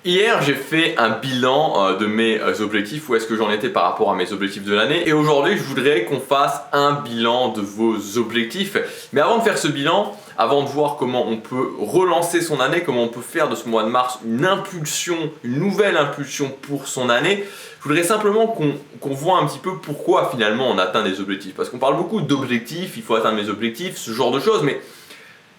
Hier, j'ai fait un bilan de mes objectifs, où est-ce que j'en étais par rapport à mes objectifs de l'année. Et aujourd'hui, je voudrais qu'on fasse un bilan de vos objectifs. Mais avant de faire ce bilan, avant de voir comment on peut relancer son année, comment on peut faire de ce mois de mars une impulsion, une nouvelle impulsion pour son année, je voudrais simplement qu'on voit un petit peu pourquoi finalement on atteint des objectifs. Parce qu'on parle beaucoup d'objectifs, il faut atteindre mes objectifs, ce genre de choses, mais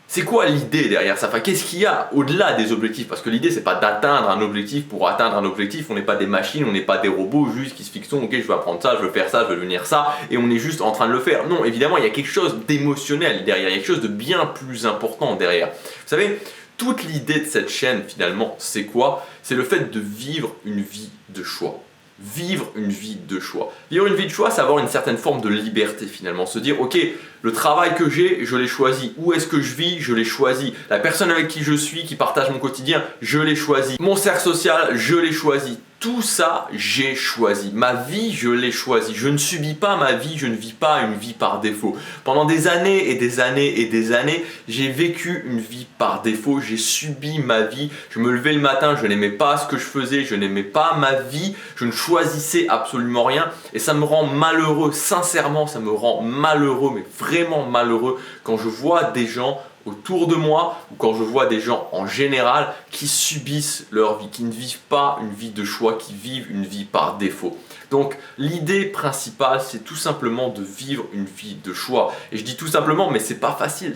c'est quoi l'idée derrière ça? Enfin, qu'est-ce qu'il y a au-delà des objectifs? Parce que l'idée, c'est pas d'atteindre un objectif pour atteindre un objectif. On n'est pas des machines, on n'est pas des robots juste qui se fixent, ok, je veux apprendre ça, je veux faire ça, je veux devenir ça, et on est juste en train de le faire. Non, évidemment, il y a quelque chose d'émotionnel derrière, il y a quelque chose de bien plus important derrière. Vous savez, toute l'idée de cette chaîne, finalement, c'est quoi? C'est le fait de vivre une vie de choix. Vivre une vie de choix. Vivre une vie de choix, c'est avoir une certaine forme de liberté finalement. Se dire, ok, le travail que j'ai, je l'ai choisi. Où est-ce que je vis, je l'ai choisi. La personne avec qui je suis, qui partage mon quotidien, je l'ai choisi. Mon cercle social, je l'ai choisi. Tout ça, j'ai choisi. Ma vie, je l'ai choisi. Je ne subis pas ma vie, je ne vis pas une vie par défaut. Pendant des années et des années et des années, j'ai vécu une vie par défaut. J'ai subi ma vie. Je me levais le matin, je n'aimais pas ce que je faisais, je n'aimais pas ma vie. Je ne choisissais absolument rien. Et ça me rend malheureux. Sincèrement, ça me rend malheureux, mais vraiment malheureux quand je vois des gens autour de moi ou quand je vois des gens en général qui subissent leur vie, qui ne vivent pas une vie de choix, qui vivent une vie par défaut. Donc l'idée principale, c'est tout simplement de vivre une vie de choix. Et je dis tout simplement, mais c'est pas facile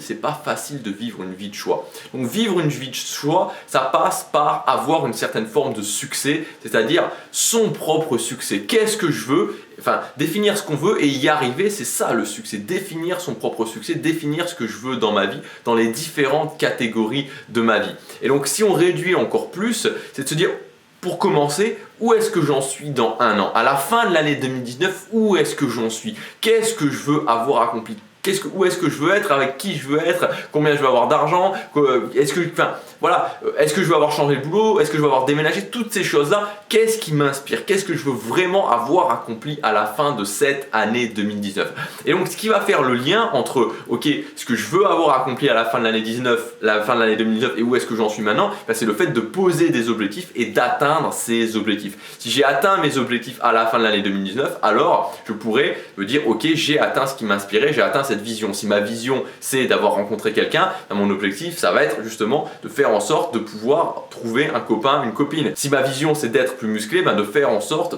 de vivre une vie de choix. Donc vivre une vie de choix, ça passe par avoir une certaine forme de succès, c'est-à-dire son propre succès. Qu'est-ce que je veux? Enfin, définir ce qu'on veut et y arriver, c'est ça le succès. Définir son propre succès, définir ce que je veux dans ma vie, dans les différentes catégories de ma vie. Et donc si on réduit encore plus, c'est de se dire, pour commencer, où est-ce que j'en suis dans un an? À la fin de l'année 2019, où est-ce que j'en suis? Qu'est-ce que je veux avoir accompli? Où est-ce que je veux être? Avec qui je veux être? Combien je veux avoir d'argent? Est-ce que je veux avoir changé de boulot? Est-ce que je veux avoir déménagé? Toutes ces choses-là, qu'est-ce qui m'inspire? Qu'est-ce que je veux vraiment avoir accompli à la fin de cette année 2019? Et donc, ce qui va faire le lien entre, ok, ce que je veux avoir accompli à la fin de l'année 2019 et où est-ce que j'en suis maintenant, c'est le fait de poser des objectifs et d'atteindre ces objectifs. Si j'ai atteint mes objectifs à la fin de l'année 2019, alors je pourrais me dire, ok, j'ai atteint ce qui m'inspirait, j'ai atteint cette vision. Si ma vision, c'est d'avoir rencontré quelqu'un, mon objectif, ça va être justement de faire en sorte de pouvoir trouver un copain, une copine. Si ma vision, c'est d'être plus musclé, de faire en sorte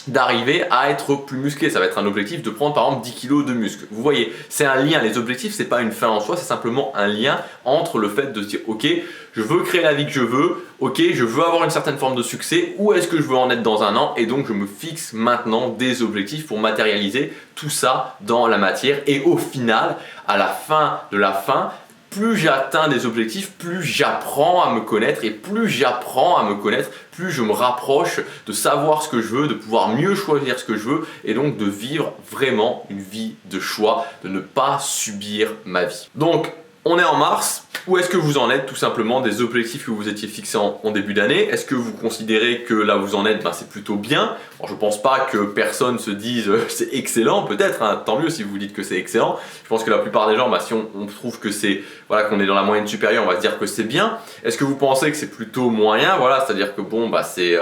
d'arriver à être plus musclé. Ça va être un objectif de prendre par exemple 10 kg de muscle. Vous voyez, c'est un lien. Les objectifs, c'est pas une fin en soi, c'est simplement un lien entre le fait de se dire, ok, je veux créer la vie que je veux, ok, je veux avoir une certaine forme de succès, où est-ce que je veux en être dans un an, et donc je me fixe maintenant des objectifs pour matérialiser tout ça dans la matière. Et au final, à la fin de la fin, plus j'atteins des objectifs, plus j'apprends à me connaître, et plus j'apprends à me connaître, plus je me rapproche de savoir ce que je veux, de pouvoir mieux choisir ce que je veux, et donc de vivre vraiment une vie de choix, de ne pas subir ma vie. Donc, on est en mars. Où est-ce que vous en êtes tout simplement des objectifs que vous étiez fixés en début d'année? Est-ce que vous considérez que là où vous en êtes, c'est plutôt bien? Alors, je ne pense pas que personne se dise c'est excellent, peut-être, tant mieux si vous dites que c'est excellent. Je pense que la plupart des gens, si on trouve que c'est qu'on est dans la moyenne supérieure, on va se dire que c'est bien. Est-ce que vous pensez que c'est plutôt moyen? C'est-à-dire que c'est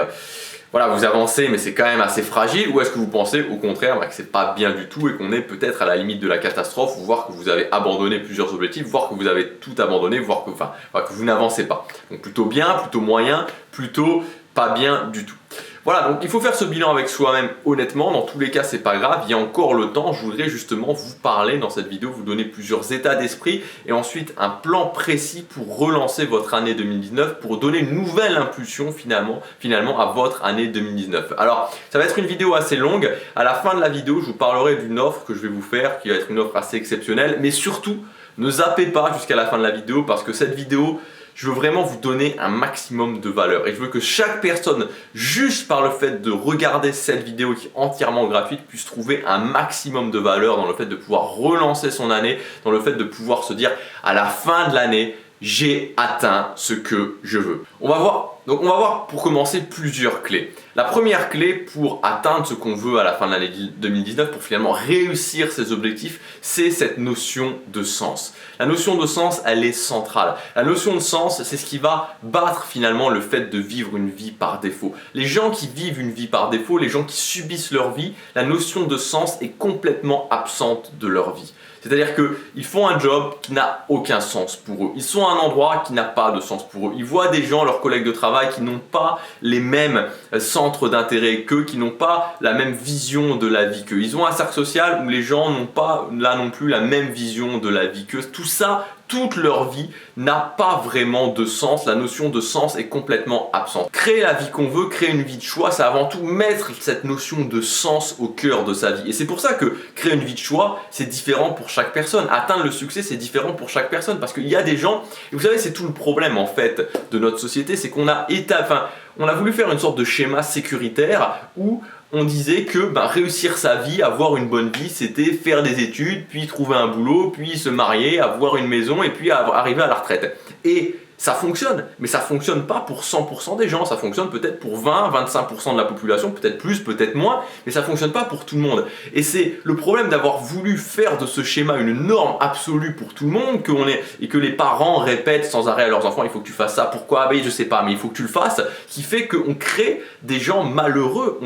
vous avancez mais c'est quand même assez fragile, ou est-ce que vous pensez au contraire que c'est pas bien du tout et qu'on est peut-être à la limite de la catastrophe, voire que vous avez abandonné plusieurs objectifs, voire que vous avez tout abandonné, voire que vous n'avancez pas? Donc plutôt bien, plutôt moyen, plutôt pas bien du tout. Voilà, donc il faut faire ce bilan avec soi-même honnêtement. Dans tous les cas, c'est pas grave, il y a encore le temps. Je voudrais justement vous parler dans cette vidéo, vous donner plusieurs états d'esprit et ensuite un plan précis pour relancer votre année 2019, pour donner une nouvelle impulsion finalement à votre année 2019. Alors, ça va être une vidéo assez longue. À la fin de la vidéo, je vous parlerai d'une offre que je vais vous faire, qui va être une offre assez exceptionnelle. Mais surtout, ne zappez pas jusqu'à la fin de la vidéo, parce que cette vidéo, je veux vraiment vous donner un maximum de valeur, et je veux que chaque personne, juste par le fait de regarder cette vidéo qui est entièrement gratuite, puisse trouver un maximum de valeur dans le fait de pouvoir relancer son année, dans le fait de pouvoir se dire à la fin de l'année, j'ai atteint ce que je veux. On va voir Donc on va voir pour commencer plusieurs clés. La première clé pour atteindre ce qu'on veut à la fin de l'année 2019, pour finalement réussir ses objectifs, c'est cette notion de sens. La notion de sens, elle est centrale. La notion de sens, c'est ce qui va battre finalement le fait de vivre une vie par défaut. Les gens qui vivent une vie par défaut, les gens qui subissent leur vie, la notion de sens est complètement absente de leur vie. C'est-à-dire qu'ils font un job qui n'a aucun sens pour eux. Ils sont à un endroit qui n'a pas de sens pour eux. Ils voient des gens, leurs collègues de travail, qui n'ont pas les mêmes centres d'intérêt qu'eux, qui n'ont pas la même vision de la vie qu'eux. Ils ont un cercle social où les gens n'ont pas là non plus la même vision de la vie qu'eux. Tout ça, toute leur vie n'a pas vraiment de sens. La notion de sens est complètement absente. Créer la vie qu'on veut, créer une vie de choix, c'est avant tout mettre cette notion de sens au cœur de sa vie. Et c'est pour ça que créer une vie de choix, c'est différent pour chaque personne. Atteindre le succès, c'est différent pour chaque personne. Parce qu'il y a des gens, et vous savez, c'est tout le problème en fait de notre société, c'est qu'on a on a voulu faire une sorte de schéma sécuritaire où on disait que réussir sa vie, avoir une bonne vie, c'était faire des études, puis trouver un boulot, puis se marier, avoir une maison et puis arriver à la retraite. Et ça fonctionne, mais ça fonctionne pas pour 100% des gens, ça fonctionne peut-être pour 20-25% de la population, peut-être plus, peut-être moins, mais ça fonctionne pas pour tout le monde. Et c'est le problème d'avoir voulu faire de ce schéma une norme absolue pour tout le monde, et que les parents répètent sans arrêt à leurs enfants, il faut que tu fasses ça, pourquoi? Ben, je sais pas, mais il faut que tu le fasses, qui fait qu'on crée des gens malheureux,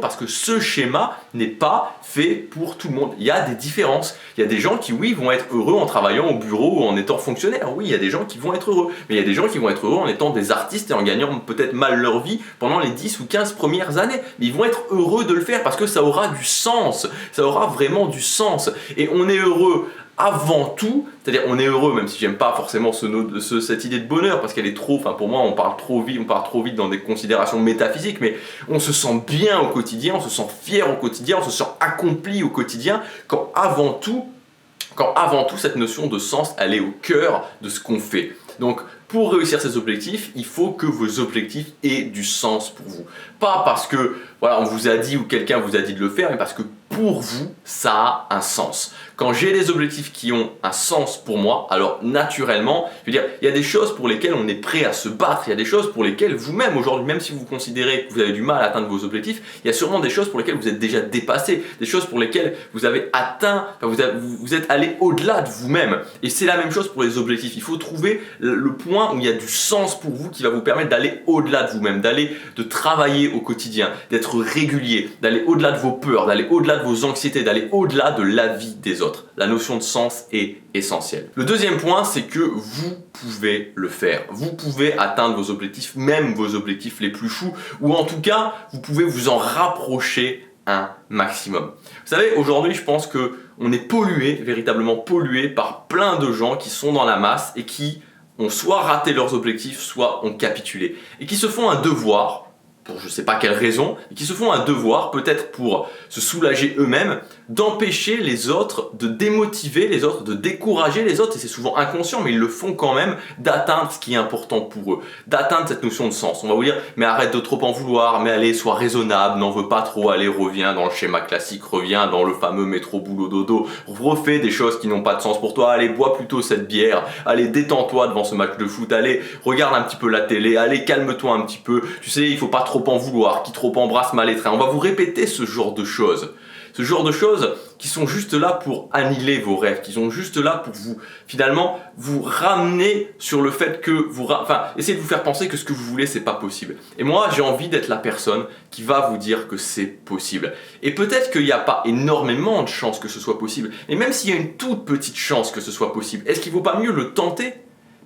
parce que ce schéma n'est pas fait pour tout le monde. Il y a des différences, il y a des gens qui oui vont être heureux en travaillant au bureau ou en étant fonctionnaire, oui il y a des gens qui vont être heureux, mais il y a des gens qui vont être heureux en étant des artistes et en gagnant peut-être mal leur vie pendant les 10 ou 15 premières années, mais ils vont être heureux de le faire parce que ça aura du sens, ça aura vraiment du sens, et on est heureux avant tout, c'est-à-dire on est heureux, même si j'aime pas forcément cette idée de bonheur, parce qu'elle est trop, pour moi on part trop vite dans des considérations métaphysiques, mais on se sent bien au quotidien, on se sent fier au quotidien, on se sent accompli au quotidien, quand avant tout cette notion de sens, elle est au cœur de ce qu'on fait. Donc pour réussir ces objectifs, il faut que vos objectifs aient du sens pour vous. Pas parce que on vous a dit ou quelqu'un vous a dit de le faire, mais parce que pour vous, ça a un sens. Quand j'ai des objectifs qui ont un sens pour moi, alors naturellement, je veux dire, il y a des choses pour lesquelles on est prêt à se battre, il y a des choses pour lesquelles vous-même aujourd'hui, même si vous considérez que vous avez du mal à atteindre vos objectifs, il y a sûrement des choses pour lesquelles vous êtes déjà dépassé, des choses pour lesquelles vous avez atteint, vous êtes allé au-delà de vous-même. Et c'est la même chose pour les objectifs. Il faut trouver le point où il y a du sens pour vous qui va vous permettre d'aller au-delà de vous-même, de travailler au quotidien, d'être régulier, d'aller au-delà de vos peurs, d'aller au-delà de vos anxiétés, d'aller au-delà de la vie des autres. La notion de sens est essentielle. Le deuxième point, c'est que vous pouvez le faire. Vous pouvez atteindre vos objectifs, même vos objectifs les plus fous, ou en tout cas, vous pouvez vous en rapprocher un maximum. Vous savez, aujourd'hui, je pense qu'on est pollué, véritablement pollué par plein de gens qui sont dans la masse et qui ont soit raté leurs objectifs, soit ont capitulé. Et qui se font un devoir, pour je ne sais pas quelle raison, et qui se font un devoir, peut-être pour se soulager eux-mêmes, d'empêcher les autres, de démotiver les autres, de décourager les autres, et c'est souvent inconscient, mais ils le font quand même, d'atteindre ce qui est important pour eux, d'atteindre cette notion de sens. On va vous dire, mais arrête de trop en vouloir, mais allez, sois raisonnable, n'en veux pas trop, allez, reviens dans le schéma classique, reviens dans le fameux métro boulot dodo, refais des choses qui n'ont pas de sens pour toi, allez, bois plutôt cette bière, allez, détends-toi devant ce match de foot, allez, regarde un petit peu la télé, allez, calme-toi un petit peu, tu sais, il faut pas trop en vouloir, qui trop embrasse mal étreint. On va vous répéter ce genre de choses qui sont juste là pour annihiler vos rêves, qui sont juste là pour finalement vous ramener sur le fait que essayer de vous faire penser que ce que vous voulez c'est pas possible. Et moi j'ai envie d'être la personne qui va vous dire que c'est possible. Et peut-être qu'il n'y a pas énormément de chances que ce soit possible, mais même s'il y a une toute petite chance que ce soit possible, est-ce qu'il vaut pas mieux le tenter ?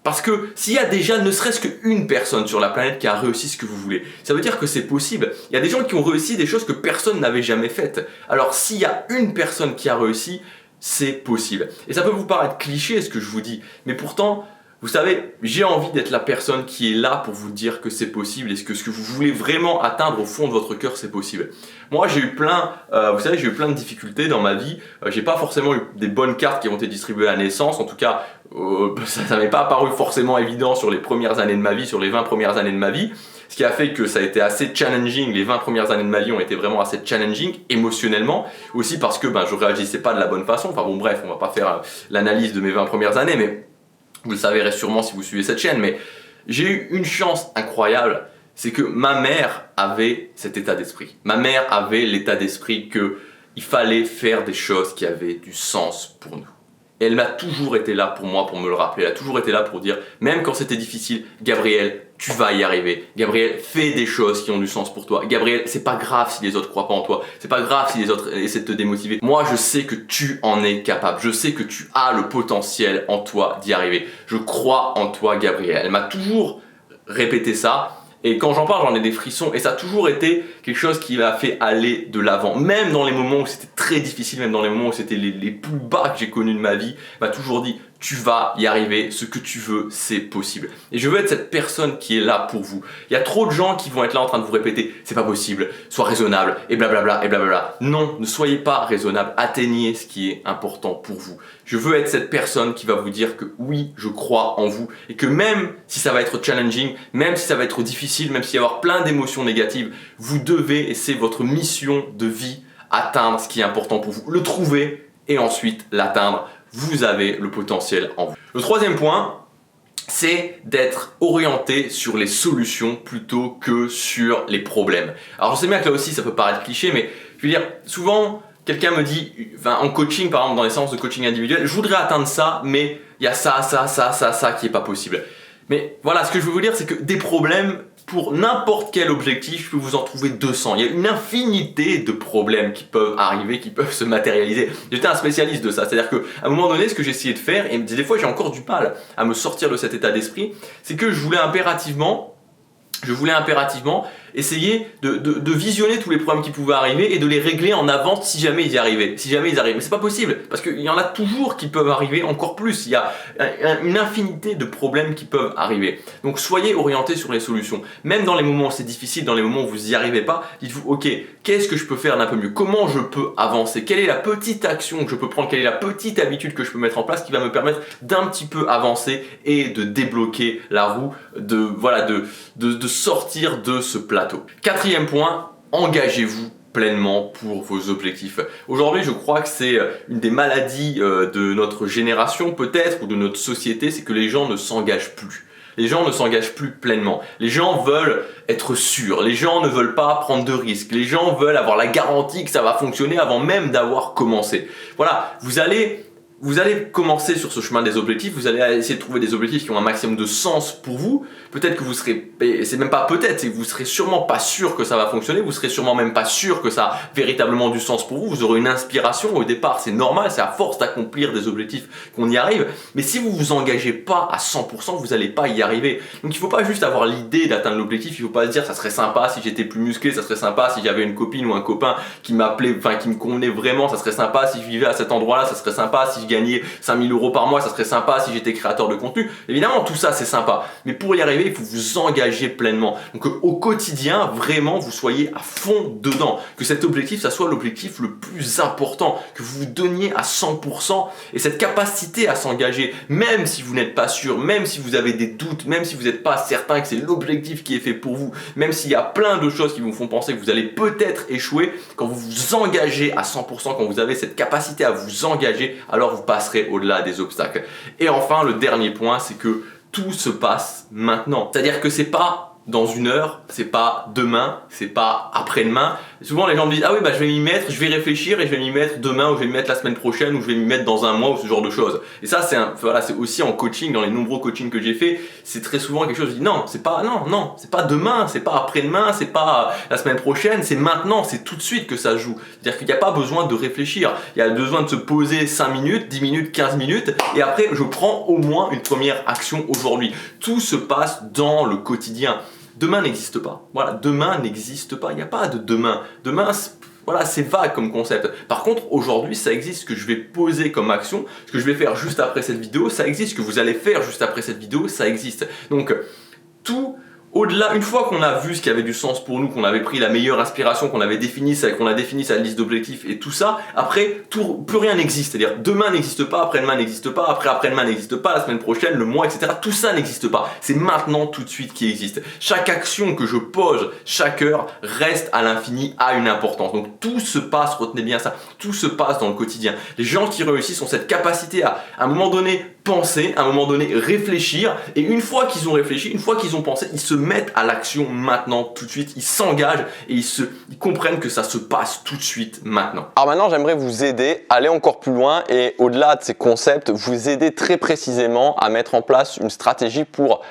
Parce que s'il y a déjà ne serait-ce qu'une personne sur la planète qui a réussi ce que vous voulez, ça veut dire que c'est possible. Il y a des gens qui ont réussi des choses que personne n'avait jamais faites. Alors s'il y a une personne qui a réussi, c'est possible. Et ça peut vous paraître cliché ce que je vous dis, mais pourtant, vous savez, j'ai envie d'être la personne qui est là pour vous dire que c'est possible et que ce que vous voulez vraiment atteindre au fond de votre cœur, c'est possible. Moi, j'ai eu plein de difficultés dans ma vie. J'ai pas forcément eu des bonnes cartes qui ont été distribuées à la naissance. En tout cas, ça m'est pas apparu forcément évident sur les premières années de ma vie, sur les 20 premières années de ma vie. Ce qui a fait que ça a été assez challenging, les 20 premières années de ma vie ont été vraiment assez challenging émotionnellement, aussi parce que je réagissais pas de la bonne façon. Enfin bon bref, on va pas faire l'analyse de mes 20 premières années, mais vous le savez sûrement si vous suivez cette chaîne, mais J'ai eu une chance incroyable, c'est que ma mère avait cet état d'esprit. Ma mère avait l'état d'esprit qu'il fallait faire des choses qui avaient du sens pour nous. Et elle m'a toujours été là pour moi, pour me le rappeler. Elle a toujours été là pour dire, même quand c'était difficile, Gabriel, tu vas y arriver. Gabriel, fais des choses qui ont du sens pour toi. Gabriel, c'est pas grave si les autres croient pas en toi. C'est pas grave si les autres essaient de te démotiver. Moi, je sais que tu en es capable. Je sais que tu as le potentiel en toi d'y arriver. Je crois en toi, Gabriel. Elle m'a toujours répété ça. Et quand j'en parle, j'en ai des frissons. Et ça a toujours été quelque chose qui m'a fait aller de l'avant. Même dans les moments où c'était très difficile, même dans les moments où c'était les plus bas que j'ai connus de ma vie, m'a toujours dit, tu vas y arriver, ce que tu veux, c'est possible. Et je veux être cette personne qui est là pour vous. Il y a trop de gens qui vont être là en train de vous répéter, c'est pas possible, sois raisonnable, et blablabla, et blablabla. Non, ne soyez pas raisonnable, atteignez ce qui est important pour vous. Je veux être cette personne qui va vous dire que oui, je crois en vous, et que même si ça va être challenging, même si ça va être difficile, même s'il va y avoir plein d'émotions négatives, vous devez, et c'est votre mission de vie, atteindre ce qui est important pour vous, le trouver, et ensuite l'atteindre. Vous avez le potentiel en vous. Le troisième point, c'est d'être orienté sur les solutions plutôt que sur les problèmes. Alors je sais bien que là aussi ça peut paraître cliché, mais je veux dire, souvent quelqu'un me dit, en coaching par exemple, dans les séances de coaching individuel, je voudrais atteindre ça, mais il y a ça qui n'est pas possible. Mais voilà, ce que je veux vous dire, c'est que des problèmes, pour n'importe quel objectif, je peux vous en trouver 200. Il y a une infinité de problèmes qui peuvent arriver, qui peuvent se matérialiser. J'étais un spécialiste de ça, c'est-à-dire qu'à un moment donné, ce que j'ai essayé de faire, et des fois j'ai encore du mal à me sortir de cet état d'esprit, c'est que je voulais impérativement essayer de visionner tous les problèmes qui pouvaient arriver et de les régler en avance si jamais ils y arrivaient. Mais c'est pas possible, parce qu'il y en a toujours qui peuvent arriver encore plus. Il y a une infinité de problèmes qui peuvent arriver. Donc soyez orientés sur les solutions. Même dans les moments où c'est difficile, dans les moments où vous n'y arrivez pas, dites-vous, ok, qu'est-ce que je peux faire d'un peu mieux? Comment je peux avancer? Quelle est la petite action que je peux prendre? Quelle est la petite habitude que je peux mettre en place qui va me permettre d'un petit peu avancer et de débloquer la roue, de sortir de ce plateau. Quatrième point, engagez-vous pleinement pour vos objectifs. Aujourd'hui, je crois que c'est une des maladies de notre génération peut-être ou de notre société, c'est que les gens ne s'engagent plus. Les gens ne s'engagent plus pleinement. Les gens veulent être sûrs. Les gens ne veulent pas prendre de risques. Les gens veulent avoir la garantie que ça va fonctionner avant même d'avoir commencé. Voilà, vous allez commencer sur ce chemin des objectifs, vous allez essayer de trouver des objectifs qui ont un maximum de sens pour vous. Peut-être que vous serez, et c'est même pas peut-être, c'est que vous serez sûrement pas sûr que ça va fonctionner, vous serez sûrement même pas sûr que ça a véritablement du sens pour vous. Vous aurez une inspiration au départ, c'est normal, c'est à force d'accomplir des objectifs qu'on y arrive. Mais si vous vous engagez pas à 100%, vous n'allez pas y arriver. Donc il faut pas juste avoir l'idée d'atteindre l'objectif, il faut pas se dire ça serait sympa si j'étais plus musclé, ça serait sympa si j'avais une copine ou un copain qui m'appelait, qui me convenait vraiment, ça serait sympa si je vivais à cet endroit-là, ça serait sympa si je gagnais 5000 € par mois, ça serait sympa si j'étais créateur de contenu. Évidemment, tout ça c'est sympa, mais pour y arriver, il faut vous engager pleinement. Donc au quotidien, vraiment, vous soyez à fond dedans. Que cet objectif, ça soit l'objectif le plus important, que vous vous donniez à 100%. Et cette capacité à s'engager, même si vous n'êtes pas sûr, même si vous avez des doutes, même si vous n'êtes pas certain que c'est l'objectif qui est fait pour vous, même s'il y a plein de choses qui vous font penser que vous allez peut-être échouer, quand vous vous engagez à 100%, quand vous avez cette capacité à vous engager, alors vous passerez au-delà des obstacles. Et enfin, le dernier point, c'est que tout se passe maintenant. C'est-à-dire que c'est pas dans une heure, c'est pas demain, c'est pas après-demain. Souvent les gens me disent ah oui je vais m'y mettre, je vais réfléchir et je vais m'y mettre demain ou je vais m'y mettre la semaine prochaine ou je vais m'y mettre dans un mois ou ce genre de choses. Et ça c'est aussi en coaching, dans les nombreux coachings que j'ai fait, c'est très souvent quelque chose je dis non, c'est pas demain, c'est pas après-demain, c'est pas la semaine prochaine, c'est maintenant, c'est tout de suite que ça se joue. C'est-à-dire qu'il n'y a pas besoin de réfléchir, il y a besoin de se poser 5 minutes, 10 minutes, 15 minutes et après je prends au moins une première action aujourd'hui. Tout se passe dans le quotidien. Demain n'existe pas. Voilà, demain n'existe pas. Il n'y a pas de demain. Demain, c'est vague comme concept. Par contre, aujourd'hui, ça existe. Ce que je vais poser comme action, ce que je vais faire juste après cette vidéo, ça existe. Ce que vous allez faire juste après cette vidéo, ça existe. Donc, tout au-delà, une fois qu'on a vu ce qui avait du sens pour nous, qu'on avait pris la meilleure inspiration, qu'on a défini sa liste d'objectifs et tout ça, après, plus rien n'existe. C'est-à-dire, demain n'existe pas, après-demain n'existe pas, après-après-demain n'existe pas, la semaine prochaine, le mois, etc. Tout ça n'existe pas. C'est maintenant, tout de suite, qui existe. Chaque action que je pose, chaque heure, reste à l'infini, a une importance. Donc, tout se passe, retenez bien ça, tout se passe dans le quotidien. Les gens qui réussissent ont cette capacité à un moment donné, penser, à un moment donné réfléchir, et une fois qu'ils ont réfléchi, une fois qu'ils ont pensé, ils se mettent à l'action maintenant, tout de suite, ils s'engagent et ils comprennent que ça se passe tout de suite maintenant. Alors maintenant, j'aimerais vous aider à aller encore plus loin et au-delà de ces concepts, vous aider très précisément à mettre en place une stratégie pour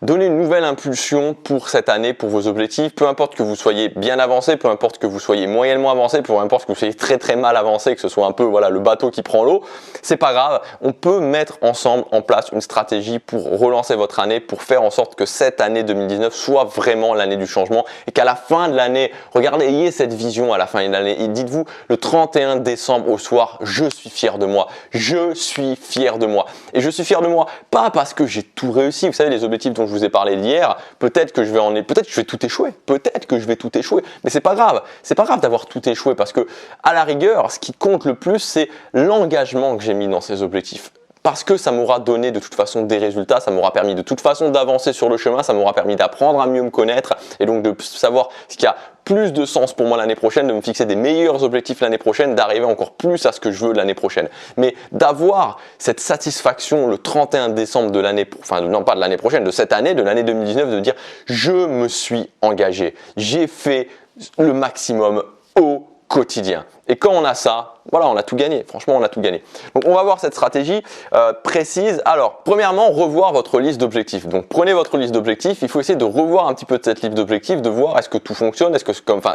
donner une nouvelle impulsion pour cette année, pour vos objectifs, peu importe que vous soyez bien avancé, peu importe que vous soyez moyennement avancé, peu importe que vous soyez très très mal avancé, que ce soit un peu le bateau qui prend l'eau, c'est pas grave, on peut mettre ensemble en place une stratégie pour relancer votre année, pour faire en sorte que cette année 2019 soit vraiment l'année du changement et qu'à la fin de l'année, regardez, ayez cette vision à la fin de l'année et dites-vous le 31 décembre au soir, je suis fier de moi, je suis fier de moi. Et je suis fier de moi, pas parce que j'ai tout réussi, vous savez les objectifs dont je vous ai parlé hier, peut-être que je vais tout échouer, mais c'est pas grave d'avoir tout échoué parce que à la rigueur, ce qui compte le plus, c'est l'engagement que j'ai mis dans ces objectifs. Parce que ça m'aura donné de toute façon des résultats, ça m'aura permis de toute façon d'avancer sur le chemin, ça m'aura permis d'apprendre à mieux me connaître et donc de savoir ce qui a plus de sens pour moi l'année prochaine, de me fixer des meilleurs objectifs l'année prochaine, d'arriver encore plus à ce que je veux l'année prochaine. Mais d'avoir cette satisfaction le 31 décembre de l'année, non pas de l'année prochaine, de cette année, de l'année 2019, de dire je me suis engagé, j'ai fait le maximum au quotidien. Et quand on a ça, voilà, on a tout gagné. Franchement, on a tout gagné. Donc, on va voir cette stratégie précise. Alors, premièrement, revoir votre liste d'objectifs. Donc, prenez votre liste d'objectifs. Il faut essayer de revoir un petit peu cette liste d'objectifs, de voir est-ce que tout fonctionne,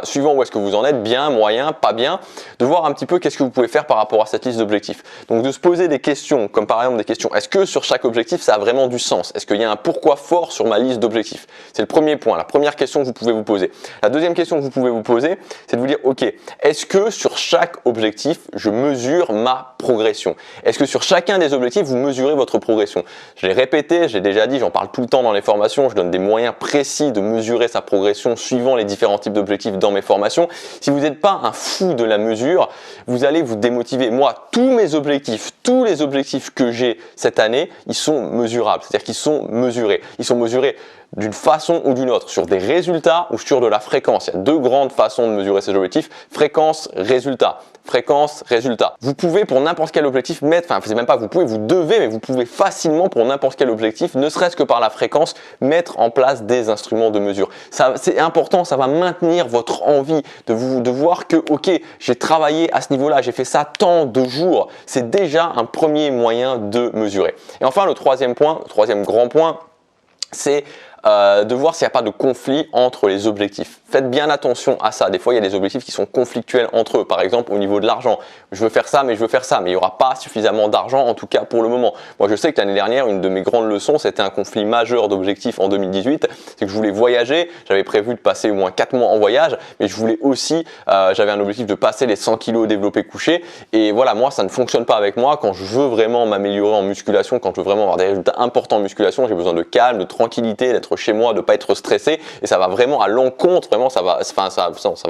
suivant où est-ce que vous en êtes, bien, moyen, pas bien, de voir un petit peu qu'est-ce que vous pouvez faire par rapport à cette liste d'objectifs. Donc, de se poser des questions, comme par exemple des questions. Est-ce que sur chaque objectif, ça a vraiment du sens? Est-ce qu'il y a un pourquoi fort sur ma liste d'objectifs? C'est le premier point, la première question que vous pouvez vous poser. La deuxième question que vous pouvez vous poser, c'est de vous dire, ok, est-ce que sur chaque objectif, je mesure ma progression? Est-ce que sur chacun des objectifs, vous mesurez votre progression? Je l'ai répété, j'ai déjà dit, j'en parle tout le temps dans les formations, je donne des moyens précis de mesurer sa progression suivant les différents types d'objectifs dans mes formations. Si vous n'êtes pas un fou de la mesure, vous allez vous démotiver. Moi, tous les objectifs que j'ai cette année, ils sont mesurables, c'est-à-dire qu'ils sont mesurés. Ils sont mesurés d'une façon ou d'une autre, sur des résultats ou sur de la fréquence. Il y a deux grandes façons de mesurer ces objectifs, fréquence, résultat. Fréquence, résultat. Vous pouvez pour n'importe quel objectif c'est même pas vous pouvez, vous devez, mais vous pouvez facilement pour n'importe quel objectif, ne serait-ce que par la fréquence, mettre en place des instruments de mesure. Ça, c'est important, ça va maintenir votre envie de voir que, ok, j'ai travaillé à ce niveau-là, j'ai fait ça tant de jours. C'est déjà un premier moyen de mesurer. Et enfin, le troisième grand point, c'est de voir s'il n'y a pas de conflit entre les objectifs. Faites bien attention à ça. Des fois, il y a des objectifs qui sont conflictuels entre eux. Par exemple, au niveau de l'argent. Je veux faire ça, mais il n'y aura pas suffisamment d'argent, en tout cas pour le moment. Moi, je sais que l'année dernière, une de mes grandes leçons, c'était un conflit majeur d'objectifs en 2018. C'est que je voulais voyager. J'avais prévu de passer au moins 4 mois en voyage, mais je voulais aussi, j'avais un objectif de passer les 100 kilos développé couché. Et voilà, moi, ça ne fonctionne pas avec moi. Quand je veux vraiment m'améliorer en musculation, quand je veux vraiment avoir des résultats importants en musculation, j'ai besoin de calme, de tranquillité, d'être chez moi, de pas être stressé, et ça va vraiment à l'encontre, ça va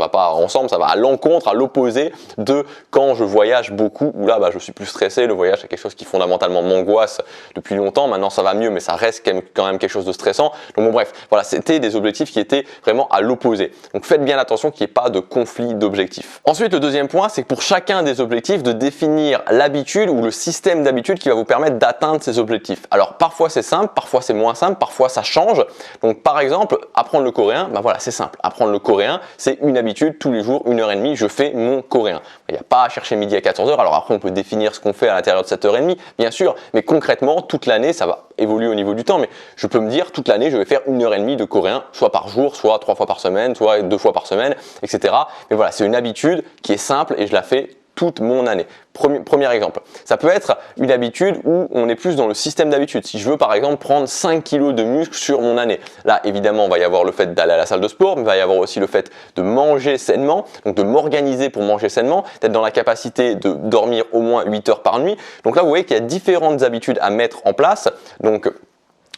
pas ensemble, ça va à l'encontre, à l'opposé de quand je voyage beaucoup, où là je suis plus stressé. Le voyage c'est quelque chose qui fondamentalement m'angoisse depuis longtemps. Maintenant ça va mieux, mais ça reste quand même quelque chose de stressant. Donc bon bref, voilà, c'était des objectifs qui étaient vraiment à l'opposé. Donc faites bien attention qu'il n'y ait pas de conflit d'objectifs. Ensuite, le deuxième point, c'est que pour chacun des objectifs, de définir l'habitude ou le système d'habitude qui va vous permettre d'atteindre ces objectifs. Alors parfois c'est simple, parfois c'est moins simple, parfois ça change. Donc par exemple, apprendre le coréen, voilà, c'est simple. Apprendre le coréen, c'est une habitude, tous les jours, 1h30, je fais mon coréen. Il n'y a pas à chercher midi à 14h, alors après on peut définir ce qu'on fait à l'intérieur de cette heure et demie, bien sûr, mais concrètement, toute l'année, ça va évoluer au niveau du temps, mais je peux me dire, toute l'année, je vais faire 1h30 de coréen, soit par jour, soit 3 fois par semaine, soit 2 fois par semaine, etc. Mais voilà, c'est une habitude qui est simple et je la fais toute mon année. Premier exemple. Ça peut être une habitude où on est plus dans le système d'habitude. Si je veux par exemple prendre 5 kilos de muscle sur mon année. Là évidemment il va y avoir le fait d'aller à la salle de sport, mais il va y avoir aussi le fait de manger sainement, donc de m'organiser pour manger sainement, d'être dans la capacité de dormir au moins 8 heures par nuit. Donc là vous voyez qu'il y a différentes habitudes à mettre en place. Donc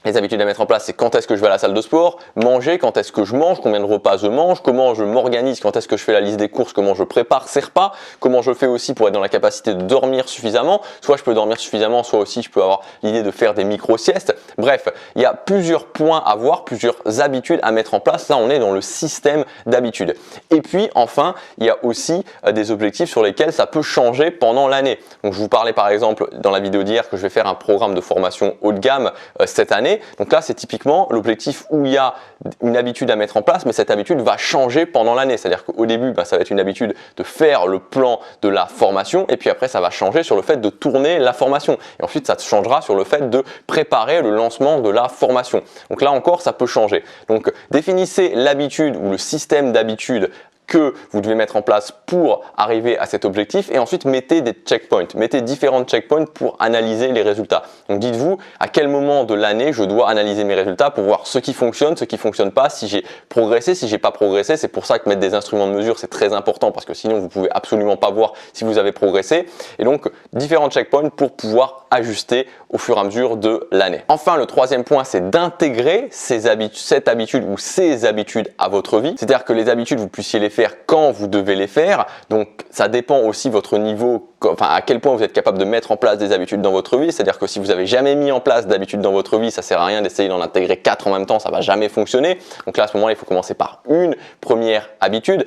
Les habitudes à mettre en place, c'est quand est-ce que je vais à la salle de sport, manger, quand est-ce que je mange, combien de repas je mange, comment je m'organise, quand est-ce que je fais la liste des courses, comment je prépare ces repas, comment je fais aussi pour être dans la capacité de dormir suffisamment. Soit je peux dormir suffisamment, soit aussi je peux avoir l'idée de faire des micro-siestes. Bref, il y a plusieurs points à voir, plusieurs habitudes à mettre en place. Là, on est dans le système d'habitudes. Et puis, enfin, il y a aussi des objectifs sur lesquels ça peut changer pendant l'année. Donc, je vous parlais par exemple dans la vidéo d'hier que je vais faire un programme de formation haut de gamme cette année. Donc là, c'est typiquement l'objectif où il y a une habitude à mettre en place, mais cette habitude va changer pendant l'année. C'est-à-dire qu'au début, ça va être une habitude de faire le plan de la formation, et puis après, ça va changer sur le fait de tourner la formation. Et ensuite, ça changera sur le fait de préparer le lancement de la formation. Donc là encore, ça peut changer. Donc, définissez l'habitude ou le système d'habitude que vous devez mettre en place pour arriver à cet objectif, et ensuite mettez des checkpoints, mettez différents checkpoints pour analyser les résultats. Donc dites-vous à quel moment de l'année je dois analyser mes résultats pour voir ce qui fonctionne, ce qui fonctionne pas, si j'ai progressé, si j'ai pas progressé. C'est pour ça que mettre des instruments de mesure c'est très important, parce que sinon vous pouvez absolument pas voir si vous avez progressé. Et donc différents checkpoints pour pouvoir ajuster au fur et à mesure de l'année. Enfin, le troisième point, c'est d'intégrer cette habitude ou ces habitudes à votre vie. C'est-à-dire que les habitudes, vous puissiez les faire quand vous devez les faire. Donc ça dépend aussi votre niveau, enfin à quel point vous êtes capable de mettre en place des habitudes dans votre vie. C'est-à-dire que si vous avez jamais mis en place d'habitudes dans votre vie, ça sert à rien d'essayer d'en intégrer 4 en même temps, ça va jamais fonctionner. Donc là, à ce moment-là, il faut commencer par une première habitude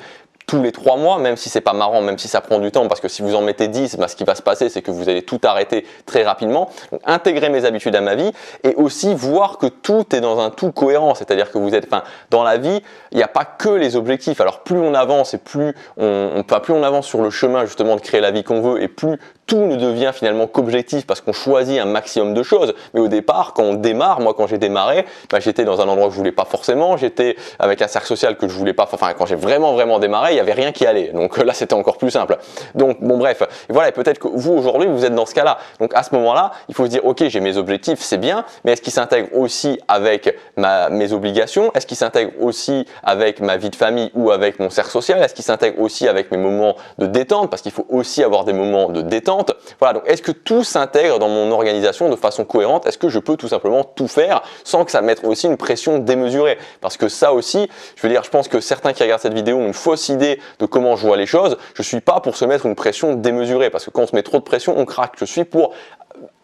tous les 3 mois, même si c'est pas marrant, même si ça prend du temps, parce que si vous en mettez 10, ce qui va se passer, c'est que vous allez tout arrêter très rapidement. Donc, intégrer mes habitudes à ma vie, et aussi voir que tout est dans un tout cohérent, c'est-à-dire que vous êtes, dans la vie, il n'y a pas que les objectifs. Alors plus on avance et plus on avance sur le chemin justement de créer la vie qu'on veut, et plus tout ne devient finalement qu'objectif, parce qu'on choisit un maximum de choses. Mais au départ, quand on démarre, moi quand j'ai démarré, j'étais dans un endroit que je voulais pas forcément, j'étais avec un cercle social que je voulais pas, enfin quand j'ai vraiment démarré, il y avait rien qui allait. Donc là, c'était encore plus simple. Donc bon bref, et voilà, peut-être que vous aujourd'hui, vous êtes dans ce cas-là. Donc à ce moment-là, il faut se dire, ok, j'ai mes objectifs, c'est bien, mais est-ce qu'ils s'intègrent aussi avec mes obligations? Est-ce qu'ils s'intègrent aussi avec ma vie de famille ou avec mon cercle social? Est-ce qu'ils s'intègrent aussi avec mes moments de détente? Parce qu'il faut aussi avoir des moments de détente. Voilà, donc est-ce que tout s'intègre dans mon organisation de façon cohérente? Est-ce que je peux tout simplement tout faire sans que ça mette aussi une pression démesurée? Parce que ça aussi, je pense que certains qui regardent cette vidéo ont une fausse idée de comment je vois les choses. Je suis pas pour se mettre une pression démesurée, parce que quand on se met trop de pression, on craque. Je suis pour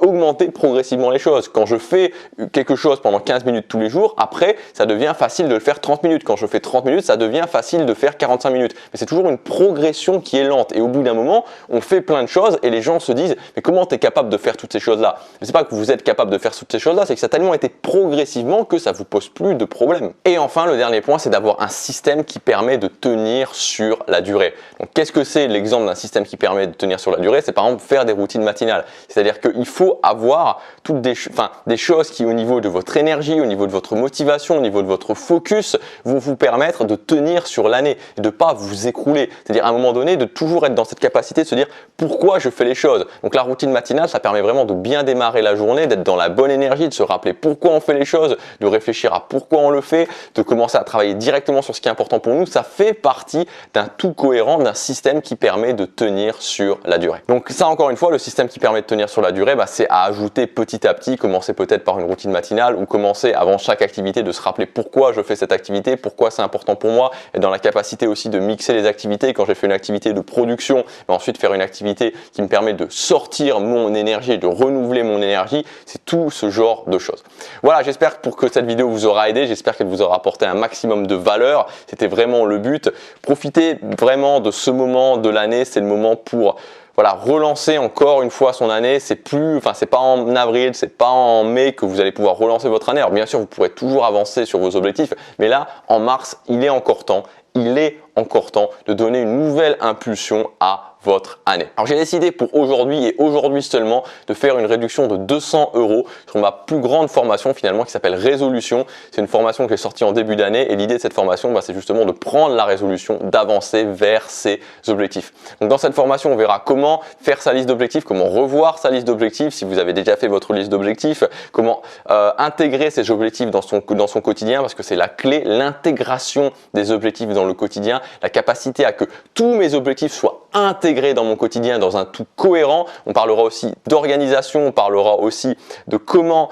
augmenter progressivement les choses. Quand je fais quelque chose pendant 15 minutes tous les jours, après, ça devient facile de le faire 30 minutes. Quand je fais 30 minutes, ça devient facile de faire 45 minutes. Mais c'est toujours une progression qui est lente. Et au bout d'un moment, on fait plein de choses et les gens se disent « Mais comment tu es capable de faire toutes ces choses-là » Mais c'est pas que vous êtes capable de faire toutes ces choses-là, c'est que ça a tellement été progressivement que ça vous pose plus de problème. Et enfin, le dernier point, c'est d'avoir un système qui permet de tenir sur la durée. Donc, qu'est-ce que c'est l'exemple d'un système qui permet de tenir sur la durée? C'est par exemple faire des routines matinales. C'est-à-dire qu'il faut avoir toutes des choses qui, au niveau de votre énergie, au niveau de votre motivation, au niveau de votre focus, vont vous permettre de tenir sur l'année et de ne pas vous écrouler. C'est-à-dire à un moment donné, de toujours être dans cette capacité de se dire pourquoi je fais les choses. Donc la routine matinale, ça permet vraiment de bien démarrer la journée, d'être dans la bonne énergie, de se rappeler pourquoi on fait les choses, de réfléchir à pourquoi on le fait, de commencer à travailler directement sur ce qui est important pour nous. Ça fait partie d'un tout cohérent, d'un système qui permet de tenir sur la durée. Donc ça, encore une fois, le système qui permet de tenir sur la durée, c'est à ajouter petit à petit, commencer peut-être par une routine matinale, ou commencer avant chaque activité de se rappeler pourquoi je fais cette activité, pourquoi c'est important pour moi, et dans la capacité aussi de mixer les activités. Quand j'ai fait une activité de production, ensuite faire une activité qui me permet de sortir mon énergie, de renouveler mon énergie, c'est tout ce genre de choses. Voilà, j'espère que cette vidéo vous aura aidé, j'espère qu'elle vous aura apporté un maximum de valeur, c'était vraiment le but. Profitez vraiment de ce moment de l'année, c'est le moment pour relancer encore une fois son année. C'est pas en avril, c'est pas en mai que vous allez pouvoir relancer votre année. Alors bien sûr, vous pourrez toujours avancer sur vos objectifs, mais là, en mars, il est encore temps de donner une nouvelle impulsion à votre année. Alors j'ai décidé pour aujourd'hui et aujourd'hui seulement de faire une réduction de 200 € sur ma plus grande formation finalement qui s'appelle Résolution. C'est une formation qui est sortie en début d'année et l'idée de cette formation, c'est justement de prendre la résolution d'avancer vers ses objectifs. Donc dans cette formation, on verra comment faire sa liste d'objectifs, comment revoir sa liste d'objectifs si vous avez déjà fait votre liste d'objectifs, comment intégrer ces objectifs dans son quotidien, parce que c'est la clé, l'intégration des objectifs dans le quotidien, la capacité à que tous mes objectifs soient intégrer dans mon quotidien dans un tout cohérent. On parlera aussi d'organisation, on parlera aussi de comment,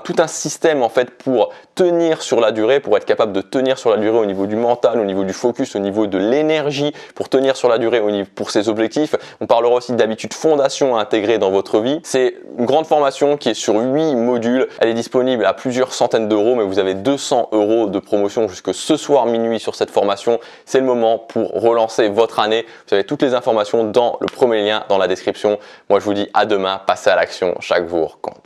tout un système en fait pour tenir sur la durée, pour être capable de tenir sur la durée au niveau du mental, au niveau du focus, au niveau de l'énergie, pour tenir sur la durée pour ses objectifs. On parlera aussi d'habitudes fondation à intégrer dans votre vie. C'est une grande formation qui est sur 8 modules. Elle est disponible à plusieurs centaines d'euros, mais vous avez 200 € de promotion jusque ce soir minuit sur cette formation. C'est le moment pour relancer votre année. Vous avez toutes les informations dans le premier lien dans la description. Moi, je vous dis à demain. Passez à l'action. Chaque jour compte.